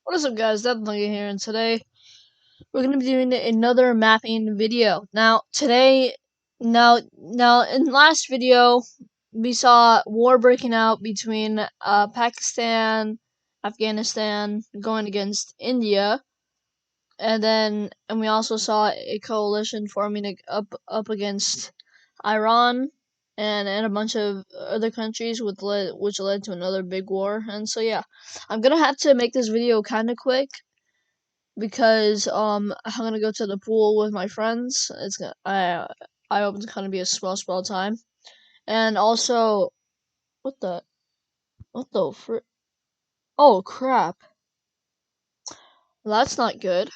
What is up, guys? Definitely here, and today we're gonna be doing another mapping video. Now, in last video, we saw war breaking out between Pakistan, Afghanistan going against India, and we also saw a coalition forming up against Iran and a bunch of other countries, which led to another big war. And so yeah, I'm gonna have to make this video kind of quick because I'm gonna go to the pool with my friends. I hope it's gonna be a swell time. And also, what the what the fr- oh crap, that's not good.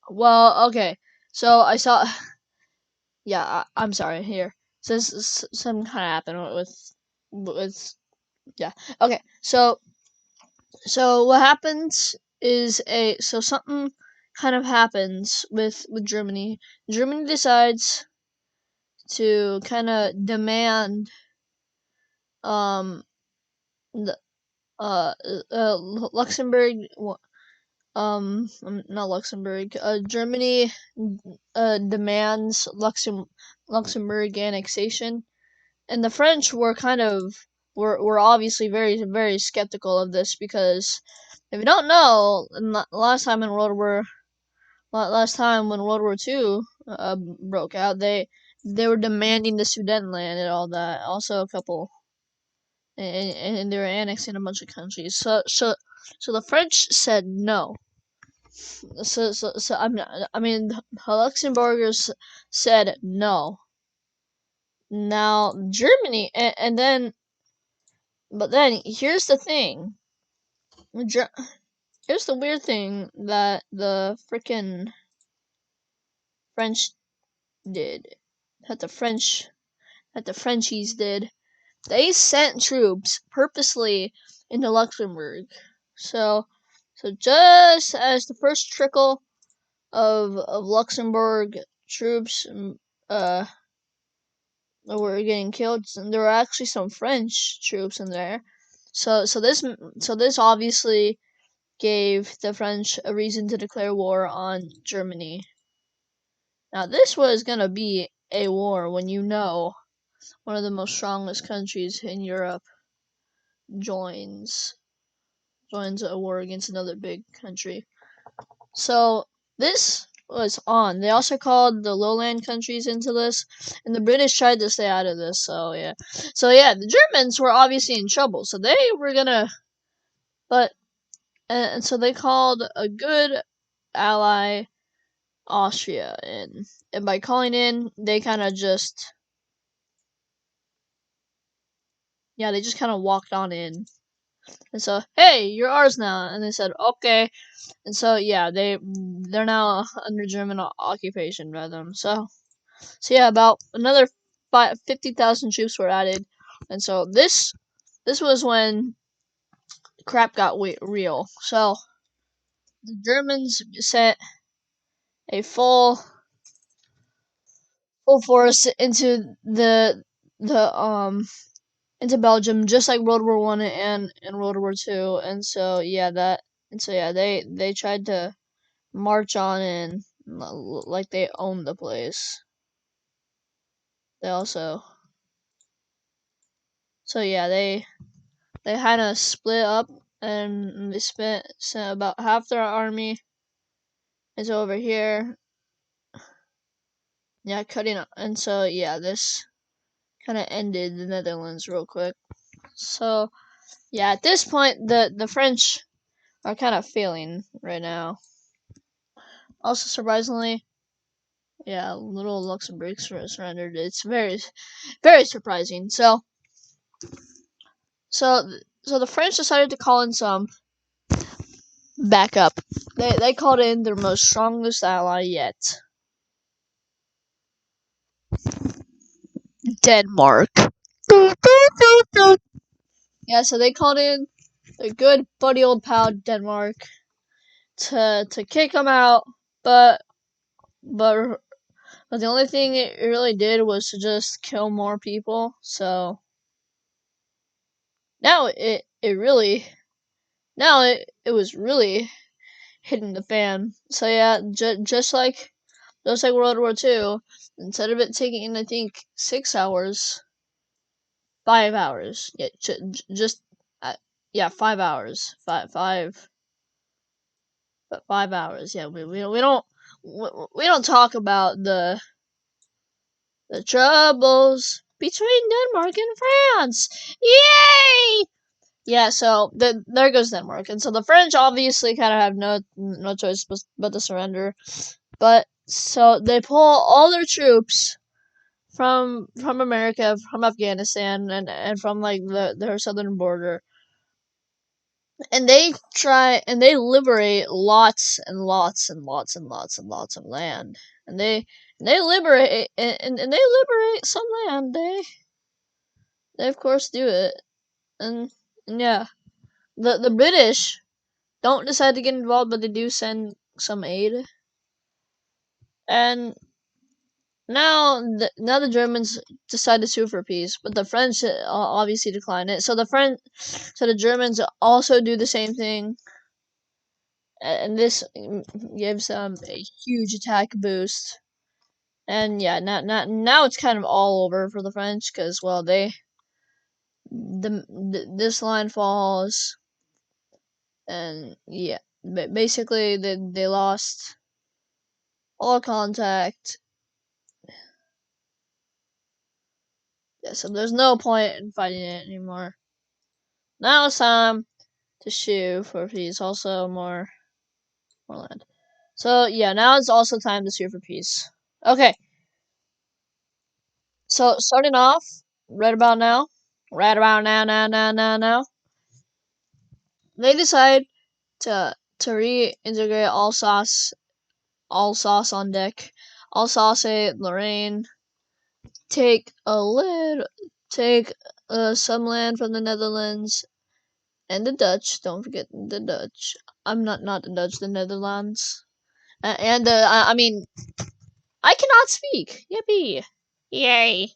Well, okay, so I saw. Yeah, I'm sorry. Here, so something kind of happened with yeah. Okay, so what happens is something kind of happens with Germany. Germany decides to kind of demand um the Luxembourg, not Luxembourg, Germany demands Luxembourg annexation, and the French were obviously very skeptical of this because if you don't know, last time when World War II broke out, they were demanding the Sudetenland and all that. Also, a couple, and they were annexing a bunch of countries. So the French said no. I mean, the Luxembourgers said no. Now Germany, but then here's the thing. Here's the weird thing that the frickin' French did. That the Frenchies did. They sent troops purposely into Luxembourg. So just as the first trickle of Luxembourg troops were getting killed, and there were actually some French troops in there. So this obviously gave the French a reason to declare war on Germany. Now this was gonna be a war when one of the most strongest countries in Europe joins a war against another big country. So this was on. They also called the lowland countries into this, and the British tried to stay out of this. So yeah, the Germans were obviously in trouble. So they were gonna, but and so they called a good ally Austria in, and by calling in, they kind of just walked on in. And so, hey, you're ours now. And they said, okay. And so, yeah, they're now under German occupation by them. So yeah, about another 50,000 troops were added. And so this was when crap got real. So the Germans sent a full force into the into Belgium, just like World War One and World War Two. And so yeah, they tried to march on in like they owned the place. They also they kind of split up, and they sent about half their army is over here. Yeah, cutting up, and so yeah, this kind of ended the Netherlands real quick. So yeah, at this point, the French are kind of failing right now. Also, surprisingly, yeah, little Luxembourg surrendered. It's very surprising. So the French decided to call in some backup. They called in their most strongest ally yet, Denmark. Yeah, so they called in their good buddy old pal Denmark to kick them out, but but the only thing it really did was to just kill more people. So now it really now it was really hitting the fan. So yeah, just like World War II, instead of it taking I think 6 hours, 5 hours. Yeah, just yeah, 5 hours, but 5 hours. Yeah, we don't talk about the troubles between Denmark and France. Yay! Yeah, so there goes Denmark, and so the French obviously kind of have no choice but to surrender. But so they pull all their troops from America, from Afghanistan, and from like their southern border, and they try and they liberate lots and lots and lots and lots and lots of land, and they liberate and they liberate some land. They of course do it, and yeah, the British don't decide to get involved, but they do send some aid, and now the Germans decide to sue for peace, but the French obviously decline it. So the Germans also do the same thing, and this gives them a huge attack boost. And yeah, now it's kind of all over for the French because well this line falls, and yeah, basically they lost all contact. Yeah, so there's no point in fighting it anymore. Now it's time to sue for peace. Also more land. So yeah, now it's also time to sue for peace. Okay, so starting off right about now, they decide to reintegrate all sauce on deck, Alsace, Lorraine, take a little, take some land from the Netherlands and the Dutch. Don't forget the Dutch. I'm not the Dutch, the Netherlands. And I mean, I cannot speak. Yippee! Yay!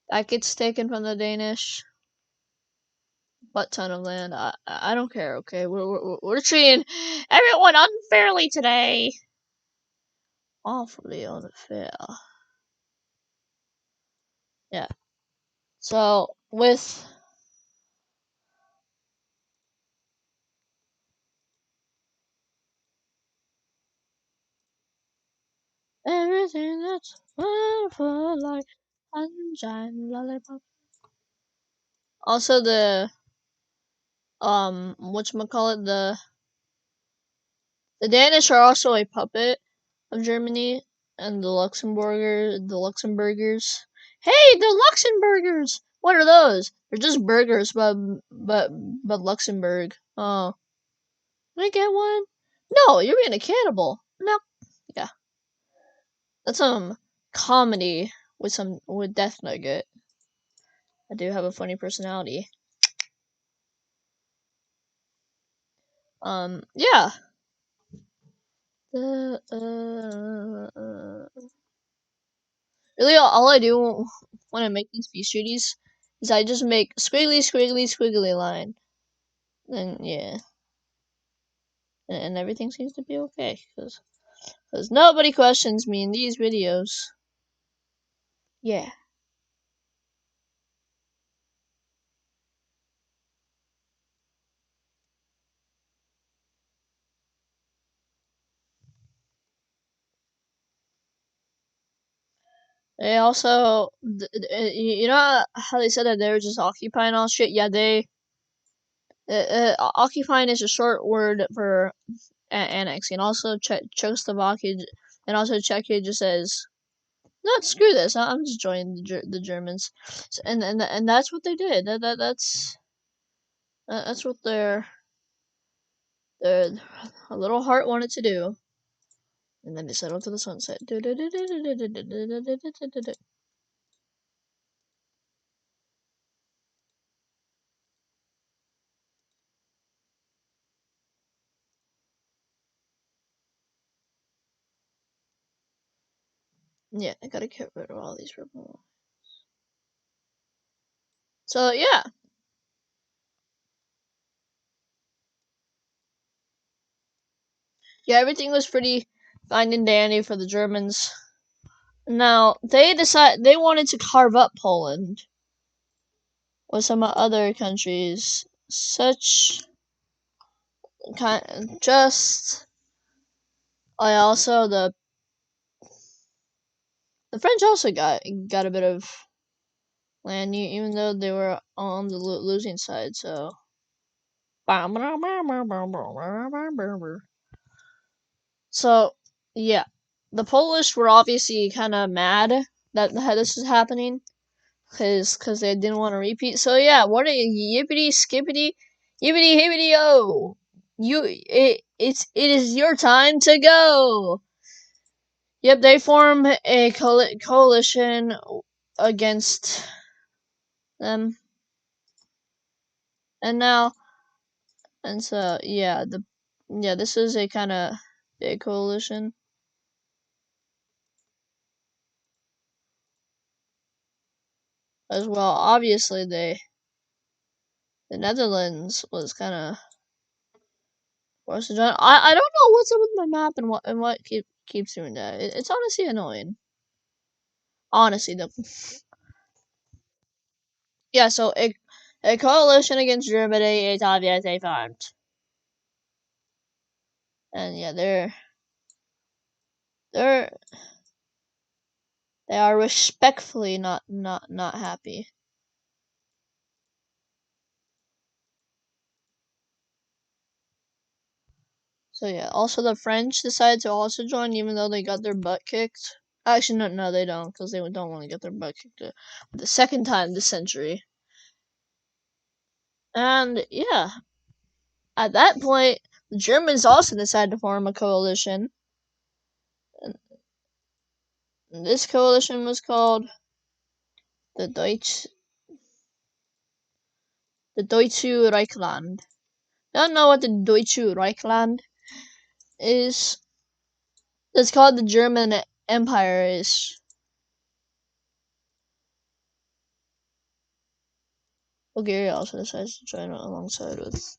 That gets taken from the Danish. Butt ton of land. I don't care. Okay, we're treating everyone unfairly today. Awfully unfair. Yeah. So with everything that's wonderful like sunshine, lollipop. Also the whatchamacallit, the Danish are also a puppet of Germany, and the Luxembourgers. Hey, the Luxembourgers! What are those? They're just burgers, but Luxembourg. Oh, can I get one? No, you're being a cannibal. No, yeah, that's some comedy with Death Nugget. I do have a funny personality. Yeah. The really, all I do when I make these peace treaties is I just make squiggly, squiggly, squiggly line, and yeah, and everything seems to be okay because nobody questions me in these videos. Yeah. They also, you know how they said that they were just occupying all shit? Yeah, occupying is a short word for annexing. Also, Czechoslovakia and also Czechia just says, "No, screw this. I'm just joining the Germans," so, and that's what they did. That's what their a little heart wanted to do, and then they settled to the sunset. Yeah, I gotta get rid of all these rebels. So yeah. Yeah, everything was pretty fine and dandy for the Germans. Now they wanted to carve up Poland with some other countries, such kind just. I also the French also got a bit of land, even though they were on the losing side. So so yeah, the Polish were obviously kind of mad that this was happening because they didn't want to repeat. So yeah, what a yippity skippity yippity hippity yo! It is your time to go. Yep, they form a coalition against them, and now and so yeah, this is a kind of big coalition as well. Obviously, the Netherlands was kind of forced to join. I don't know what's up with my map and what keeps doing that. It's honestly annoying. Honestly, though. Yeah, so a coalition against Germany is obviously formed, and yeah, they're they are respectfully not happy. So yeah, also the French decided to also join, even though they got their butt kicked. Actually, no, they don't, because they don't want to get their butt kicked the second time this century. And yeah, at that point, the Germans also decided to form a coalition. And this coalition was called the Deutsche Reichland. Don't know what the Deutsche Reichland is. It's called the German Empire is. Bulgaria also decides to join alongside with.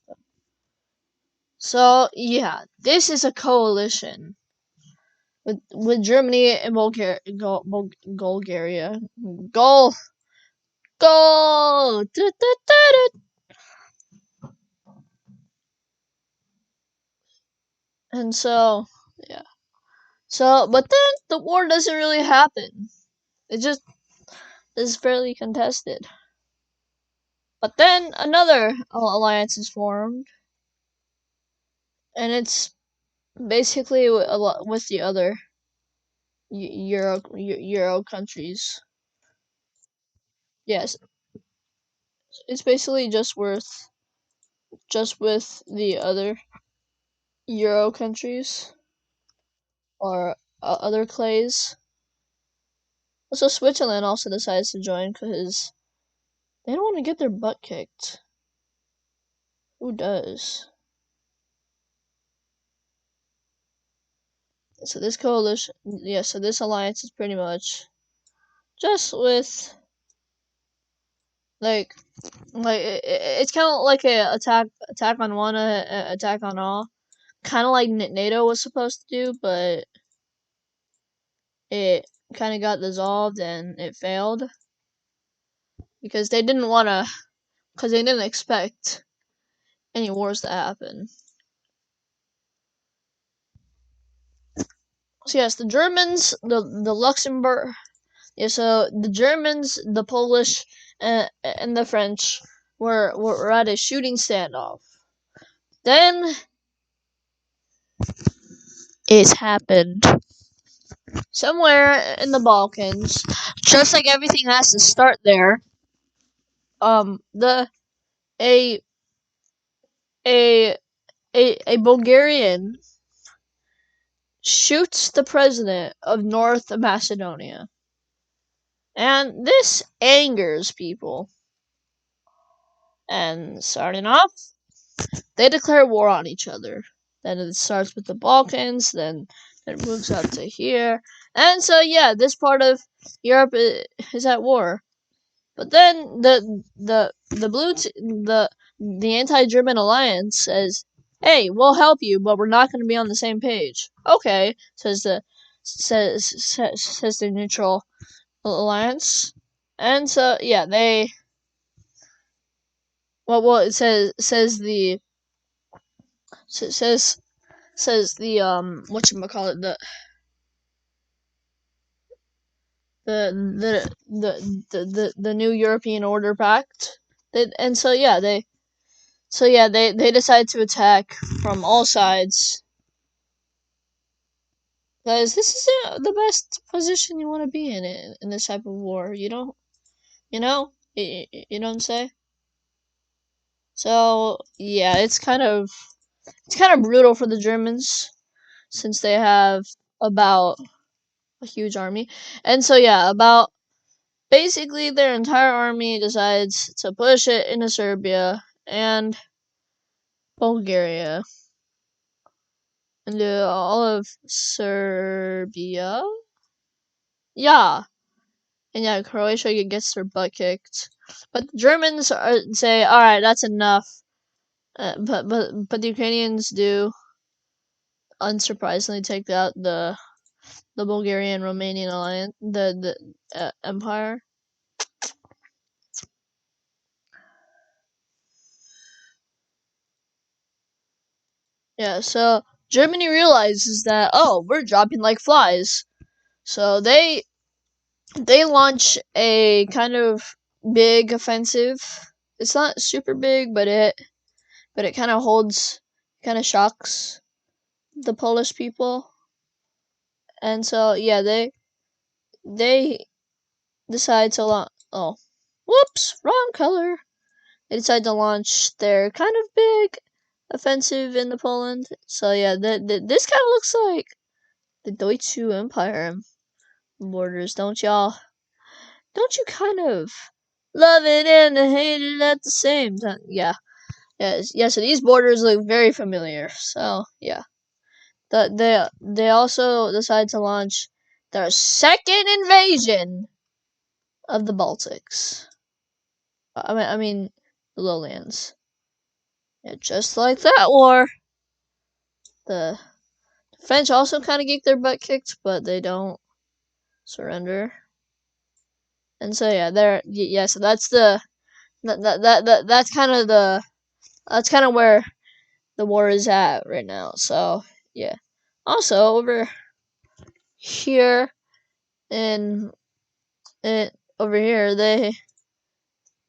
So yeah, this is a coalition with Germany and Bulgaria. Goal, goal. And so yeah, so but then the war doesn't really happen. It just is fairly contested. But then another alliance is formed, and it's basically with the other Euro countries. Yes, it's basically just with the other Euro countries or other clays. Also, Switzerland also decides to join because they don't want to get their butt kicked. Who does? So this coalition, yeah. So this alliance is pretty much just with like it's kind of like a attack on one, attack on all, kind of like NATO was supposed to do, but it kind of got dissolved and it failed because they didn't want to, because they didn't expect any wars to happen. So yes, the Germans, the Luxembourg, yeah. So the Germans, the Polish, and the French were at a shooting standoff. Then it happened somewhere in the Balkans. Just like everything has to start there. The a a a Bulgarian shoots the president of North Macedonia. And this angers people. And starting off, they declare war on each other. Then it starts with the Balkans, then it moves up to here. And so, yeah, this part of Europe is at war. But then the anti-German alliance says, "Hey, we'll help you, but we're not going to be on the same page." Okay, says the neutral alliance, and so yeah, they well it says the whatchamacallit, the new European Order Pact. And so yeah, they decide to attack from all sides. Guys, this isn't the best position you want to be in this type of war. You don't say. So yeah, it's kind of brutal for the Germans since they have about a huge army, and so yeah, about basically their entire army decides to push it into Serbia and Bulgaria, into all of Serbia. Yeah, and yeah, Croatia gets their butt kicked, but the Germans say, "All right, that's enough." But the Ukrainians do, unsurprisingly, take out the Bulgarian Romanian alliance, the empire. Yeah, so Germany realizes that, oh, we're dropping like flies. So they launch a kind of big offensive. It's not super big, but it kind of shocks the Polish people. And so yeah, they decide to launch. Oh, whoops, wrong color. They decide to launch their kind of big offensive into Poland. So yeah, this kind of looks like the Deutsche Empire borders, don't y'all? Don't you kind of love it and hate it at the same time? Yeah, yeah. So these borders look very familiar. So yeah, they also decide to launch their second invasion of the Baltics. I mean the lowlands. Yeah, just like that war, the French also kind of get their butt kicked, but they don't surrender. And so yeah, so that's that's kind of where the war is at right now. So yeah. Also over here in it over here they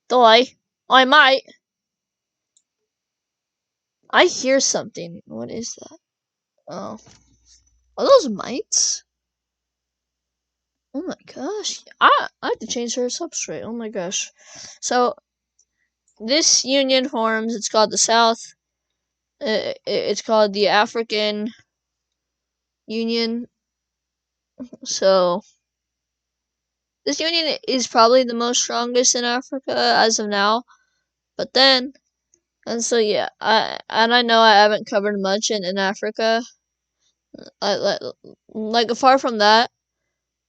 die. I hear something. What is that? Oh. Are those mites? Oh my gosh. I have to change her substrate. Oh my gosh. So this union forms, it's called the South. It's called the African Union. So this union is probably the most strongest in Africa as of now. But then, and so yeah, I know I haven't covered much in Africa. Like far from that,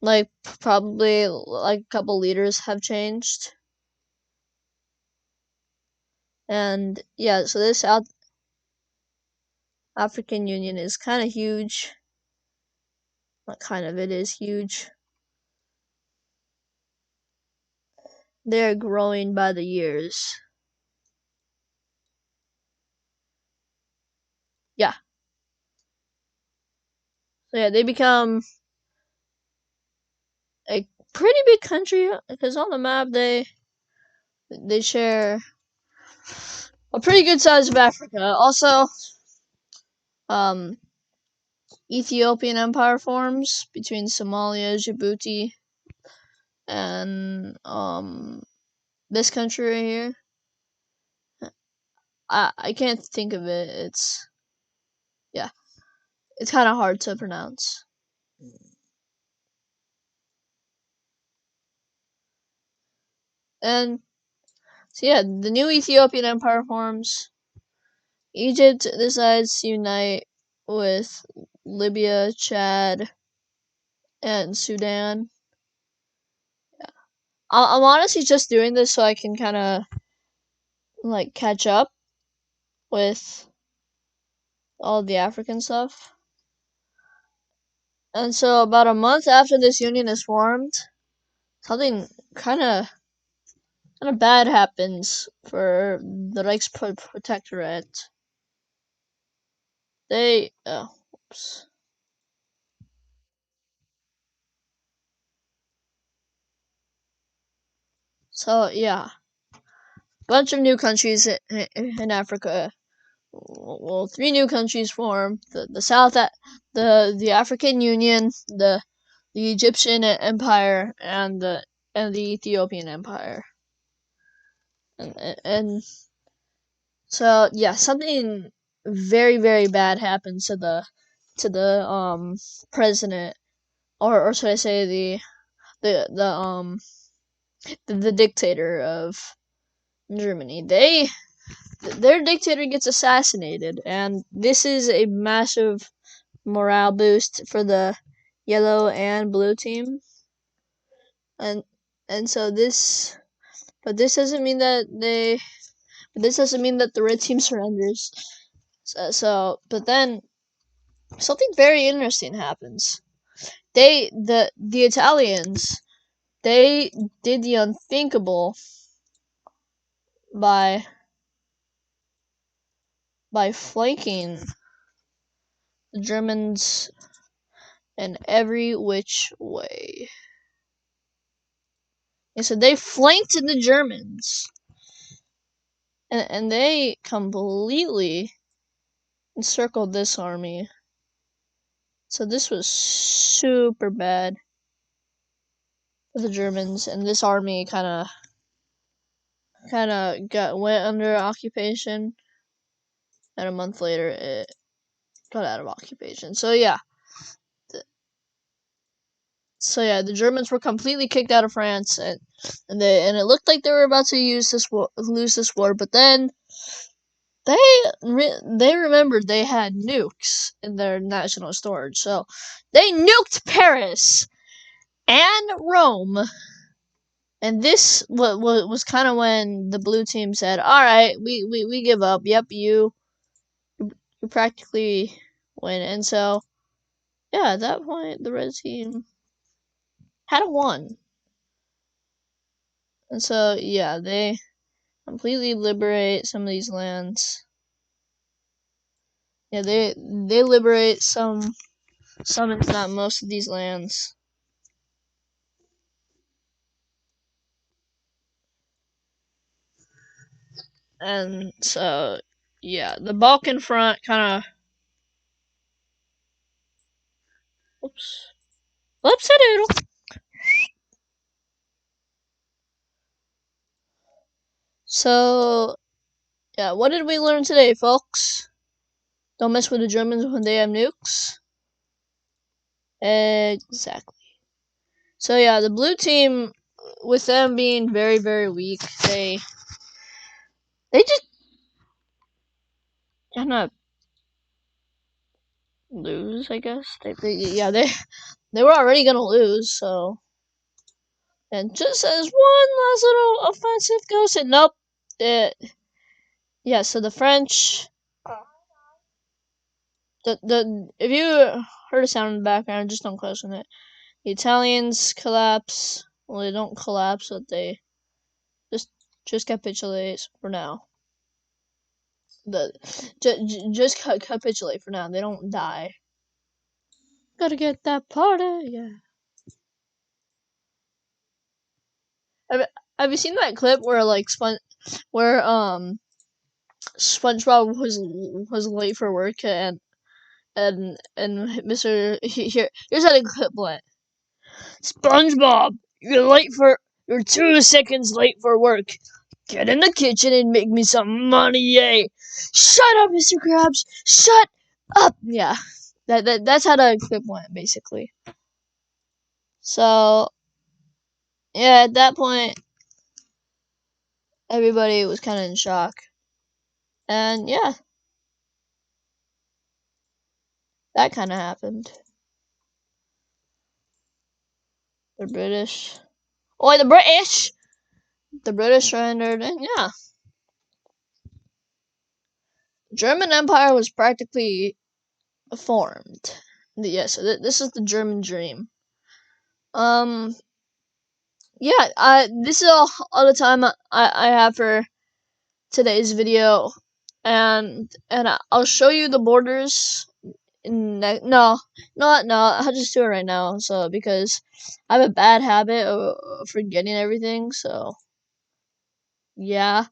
like probably like a couple leaders have changed. And yeah, so this South African Union is kind of huge. Not kind of, it is huge. They're growing by the years. Yeah. So yeah, they become a pretty big country because on the map they share a pretty good size of Africa. Also, um, Ethiopian empire forms between Somalia, Djibouti, and this country right here. I can't think of it. Yeah, it's kind of hard to pronounce. And so yeah, the new Ethiopian empire forms. Egypt decides to unite with Libya, Chad, and Sudan. I'm honestly just doing this so I can kind of like catch up with all the African stuff. And so about a month after this union is formed, something kind of bad happens for the Reichsprotectorate. They oops. So yeah, bunch of new countries in Africa. Well, three new countries form: the South, the African Union, the Egyptian Empire, and the Ethiopian Empire. And so yeah, something very bad happens to the president, or should I say the dictator of Germany. Their dictator gets assassinated, and this is a massive morale boost for the yellow and blue team. And so this doesn't mean that the red team surrenders. But then something very interesting happens. The Italians, they did the unthinkable by flanking the Germans in every which way. And so they flanked the Germans, and they completely encircled this army. So this was super bad for the Germans, and this army kind of went under occupation, and a month later it got out of occupation. So yeah, the Germans were completely kicked out of France, and it looked like they were about to lose this war, but then they remembered they had nukes in their national storage, so they nuked Paris and Rome. And this was kind of when the blue team said, "All right, we give up. Yep, you practically win." And so yeah, at that point the red team had won. And so yeah, they completely liberate some of these lands. Yeah, they liberate some, if not most of these lands. And so yeah, the Balkan front kind of oops, whoops a doodle. So yeah, what did we learn today, folks? Don't mess with the Germans when they have nukes. Exactly. So yeah, the blue team, with them being very weak, they just kind of lose, I guess. They were already gonna lose, so. And just as one last little offensive goes, and nope, yeah. So the French, the if you heard a sound in the background, just don't question it. The Italians collapse. Well, they don't collapse, but they just capitulate for now. Just capitulate for now. They don't die. Gotta get that party, yeah. Have you seen that clip where SpongeBob was late for work, and Mr. Here's how the clip went. SpongeBob, you're 2 seconds late for work. Get in the kitchen and make me some money, yay! Shut up, Mr. Krabs! Shut up! Yeah, that's how the clip went, basically. So, yeah, at that point, everybody was kind of in shock. And yeah, that kind of happened. The British Oi, the British! The British surrendered, and yeah. German Empire was practically formed. Yeah, so this is the German dream. Yeah, this is all the time I have for today's video, and I'll show you the borders. No, I'll just do it right now. So because I have a bad habit of forgetting everything. So yeah,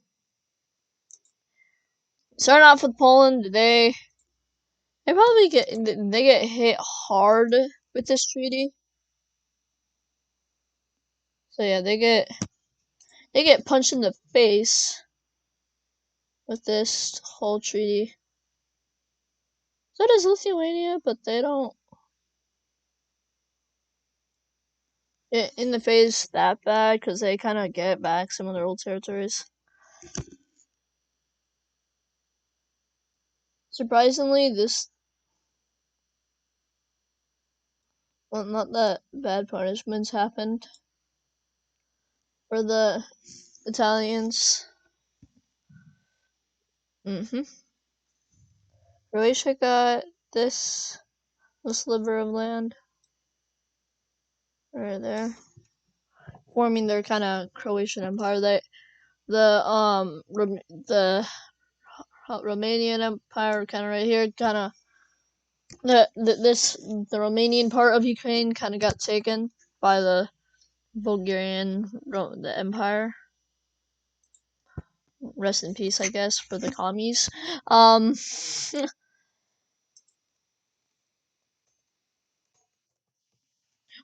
starting off with Poland, they probably get hit hard with this treaty. So yeah, they get punched in the face with this whole treaty. So does Lithuania, but they don't in the face that bad because they kind of get back some of their old territories. Surprisingly, not that bad punishments happened for the Italians. Croatia got this sliver of land right there, forming their kind of Croatian empire. The Romanian Empire kind of right here, kind of the Romanian part of Ukraine kind of got taken by the Bulgarian the Empire. Rest in peace, I guess, for the commies.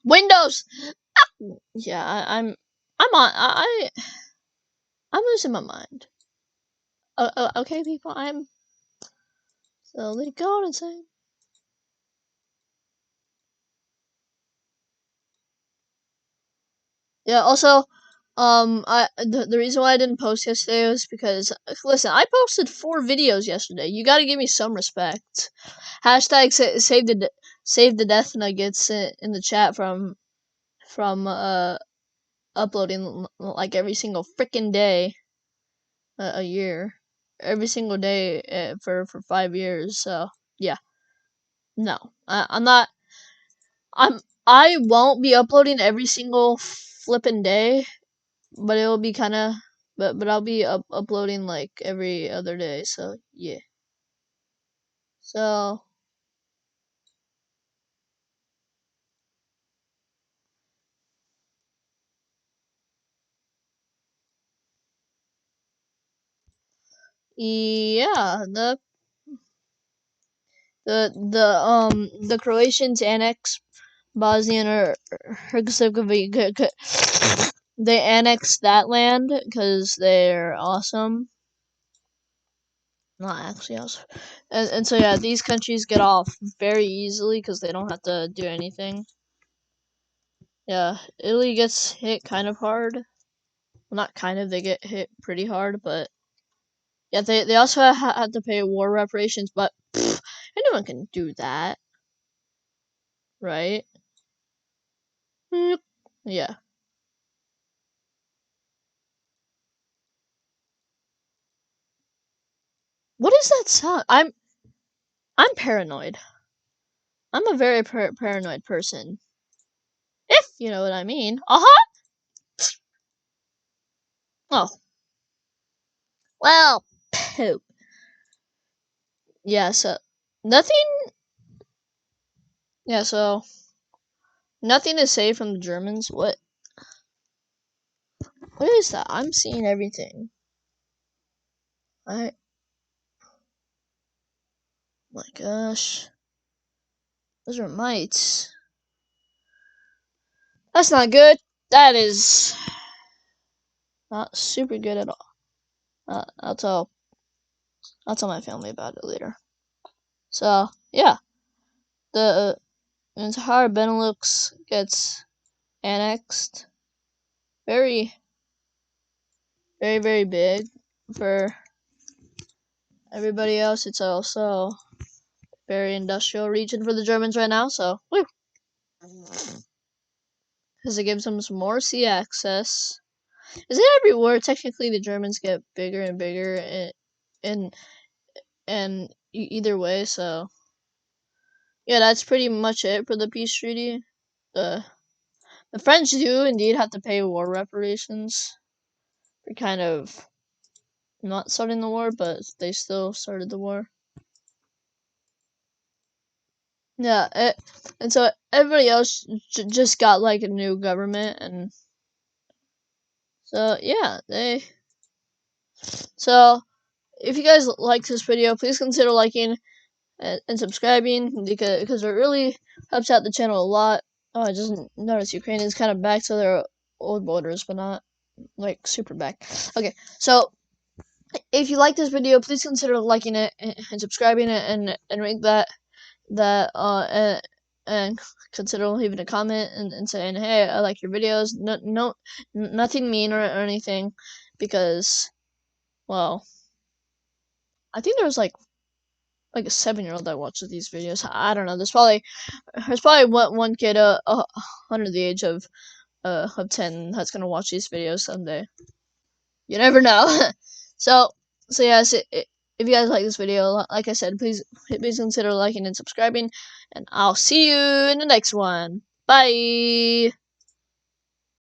Windows. Yeah, I'm losing my mind. Okay, people, I'm slowly going insane. Yeah. Also, the reason why I didn't post yesterday was because listen, I posted 4 videos yesterday. You got to give me some respect. Hashtag save the death nuggets in the chat from uploading like every single freaking day a year, every single day for 5 years. So yeah, no, I'm not. I won't be uploading every single flippin' day, but it'll be kind of, but I'll be uploading like every other day. So yeah. So yeah, the Croatians annex Bosnia and Herzegovina. They annexed that land because they're awesome. Not actually awesome. And so yeah, these countries get off very easily because they don't have to do anything. Yeah, Italy gets hit kind of hard. Well, not kind of, they get hit pretty hard, but yeah, they also had to pay war reparations, but anyone can do that, right? Yeah. What is that sound? I'm paranoid. I'm a very paranoid person. If you know what I mean. Oh. Well, poop. Yeah, so nothing yeah, so nothing to say from the Germans. What is that? I'm seeing everything. I my gosh. Those are mites. That's not good. That is not super good at all. I'll tell my family about it later. So yeah, the entire Benelux gets annexed. Very, very big for everybody else. It's also very industrial region for the Germans right now. So woo. because it gives them some more sea access. Is it every war? Technically, the Germans get bigger and bigger, and either way. So yeah, that's pretty much it for the peace treaty. The French do indeed have to pay war reparations for kind of not starting the war, but they still started the war. Yeah, and so everybody else just got like a new government, and so yeah, So if you guys like this video, please consider liking and subscribing because it really helps out the channel a lot. Oh, I just noticed Ukraine is kind of back to their old borders, but not like super back. Okay, so if you like this video, please consider liking it and subscribing it and ring that and consider leaving a comment and saying, hey, I like your videos. No, nothing mean or anything, because, well, I think there's like a 7-year-old that watches these videos. I don't know. There's probably one kid under the age of 10 that's gonna watch these videos someday. You never know. so yeah. If you guys like this video, like I said, please consider liking and subscribing, and I'll see you in the next one. Bye.